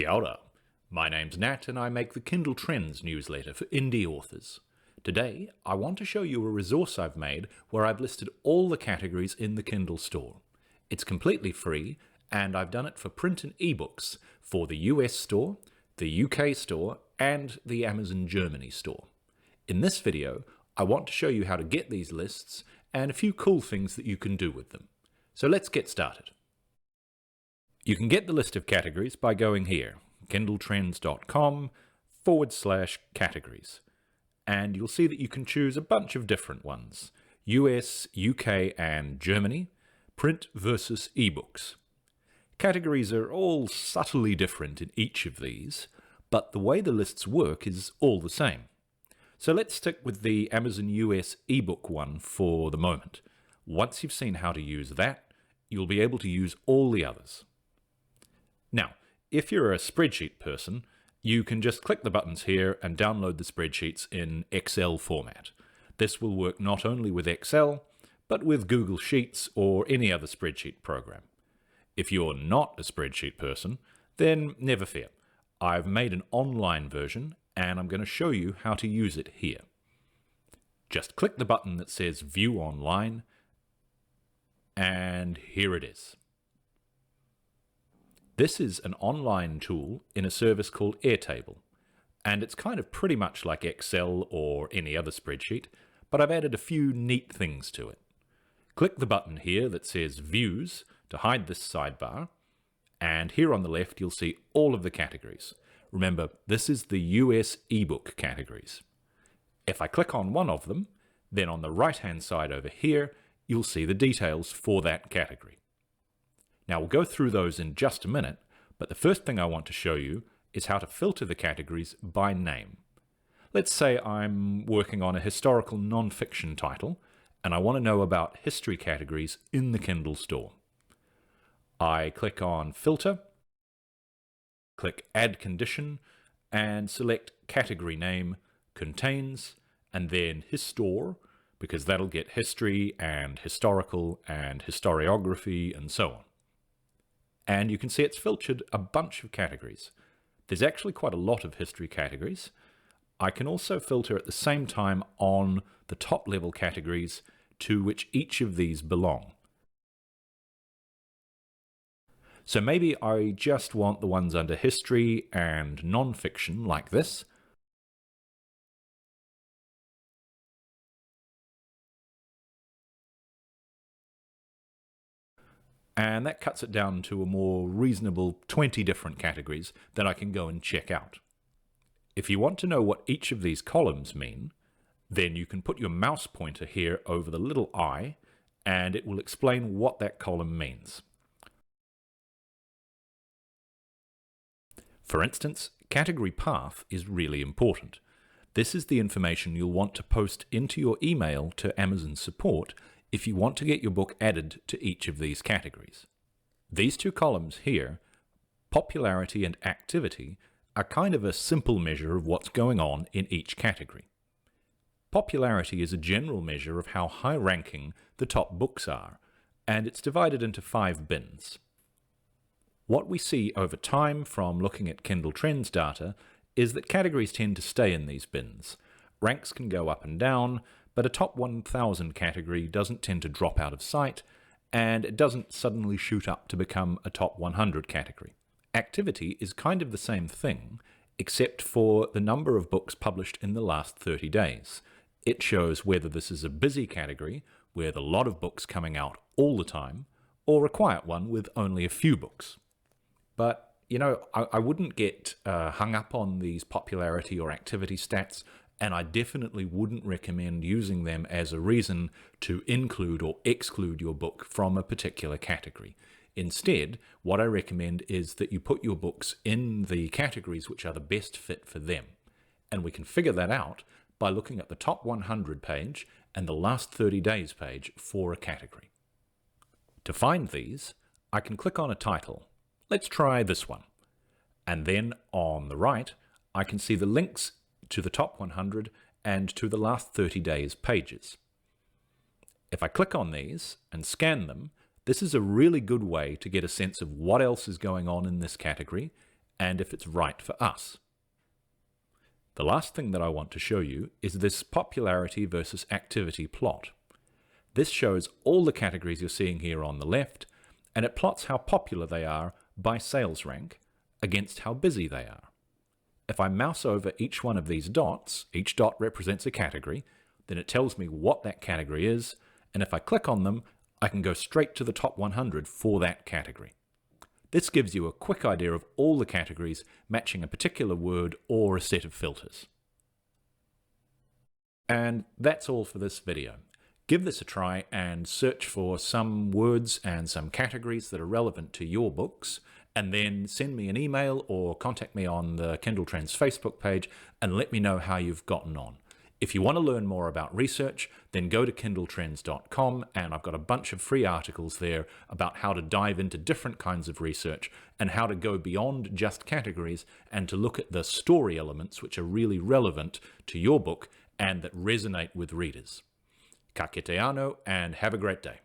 Kia ora. My name's Nat and I make the Kindletrends newsletter for indie authors. Today, I want to show you a resource I've made where I've listed all the categories in the Kindle Store. It's completely free and I've done it for print and ebooks for the US store, the UK store, and the Amazon Germany store. In this video, I want to show you how to get these lists and a few cool things that you can do with them. So let's get started. You can get the list of categories by going here, kindletrends.com/categories. And you'll see that you can choose a bunch of different ones: US, UK, and Germany, print versus ebooks. Categories are all subtly different in each of these, but the way the lists work is all the same. So let's stick with the Amazon US ebook one for the moment. Once you've seen how to use that, you'll be able to use all the others. Now, if you're a spreadsheet person, you can just click the buttons here and download the spreadsheets in Excel format. This will work not only with Excel, but with Google Sheets or any other spreadsheet program. If you're not a spreadsheet person, then never fear. I've made an online version and I'm going to show you how to use it here. Just click the button that says View Online, and here it is. This is an online tool in a service called Airtable, and it's kind of pretty much like Excel or any other spreadsheet, but I've added a few neat things to it. Click the button here that says Views to hide this sidebar, and here on the left you'll see all of the categories. Remember, this is the US ebook categories. If I click on one of them, then on the right-hand side over here, you'll see the details for that category. Now we'll go through those in just a minute, but the first thing I want to show you is how to filter the categories by name. Let's say I'm working on a historical non-fiction title, and I want to know about history categories in the Kindle Store. I click on Filter, click Add Condition, and select Category Name, Contains, and then Histor, because that'll get history and historical and historiography and so on. And you can see it's filtered a bunch of categories. There's actually quite a lot of history categories. I can also filter at the same time on the top level categories to which each of these belong. So maybe I just want the ones under history and non-fiction like this. And that cuts it down to a more reasonable 20 different categories that I can go and check out. If you want to know what each of these columns mean, then you can put your mouse pointer here over the little I, and it will explain what that column means. For instance, category path is really important. This is the information you'll want to post into your email to Amazon support if you want to get your book added to each of these categories. These two columns here, popularity and activity, are kind of a simple measure of what's going on in each category. Popularity is a general measure of how high-ranking the top books are, and it's divided into 5 bins. What we see over time from looking at Kindle Trends data is that categories tend to stay in these bins. Ranks can go up and down, but a top 1000 category doesn't tend to drop out of sight, and it doesn't suddenly shoot up to become a top 100 category. Activity is kind of the same thing, except for the number of books published in the last 30 days. It shows whether this is a busy category, with a lot of books coming out all the time, or a quiet one with only a few books. But, you know, I wouldn't get hung up on these popularity or activity stats, and I definitely wouldn't recommend using them as a reason to include or exclude your book from a particular category. Instead, what I recommend is that you put your books in the categories which are the best fit for them. And we can figure that out by looking at the top 100 page and the last 30 days page for a category. To find these, I can click on a title. Let's try this one. And then on the right, I can see the links to the top 100 and to the last 30 days pages. If I click on these and scan them, this is a really good way to get a sense of what else is going on in this category and if it's right for us. The last thing that I want to show you is this popularity versus activity plot. This shows all the categories you're seeing here on the left, and it plots how popular they are by sales rank against how busy they are. If I mouse over each one of these dots, each dot represents a category, then it tells me what that category is, and if I click on them, I can go straight to the top 100 for that category. This gives you a quick idea of all the categories matching a particular word or a set of filters. And that's all for this video. Give this a try and search for some words and some categories that are relevant to your books, and then send me an email or contact me on the Kindletrends Facebook page and let me know how you've gotten on. If you want to learn more about research, then go to kindletrends.com, and I've got a bunch of free articles there about how to dive into different kinds of research and how to go beyond just categories and to look at the story elements which are really relevant to your book and that resonate with readers. Ka kite anō, and have a great day.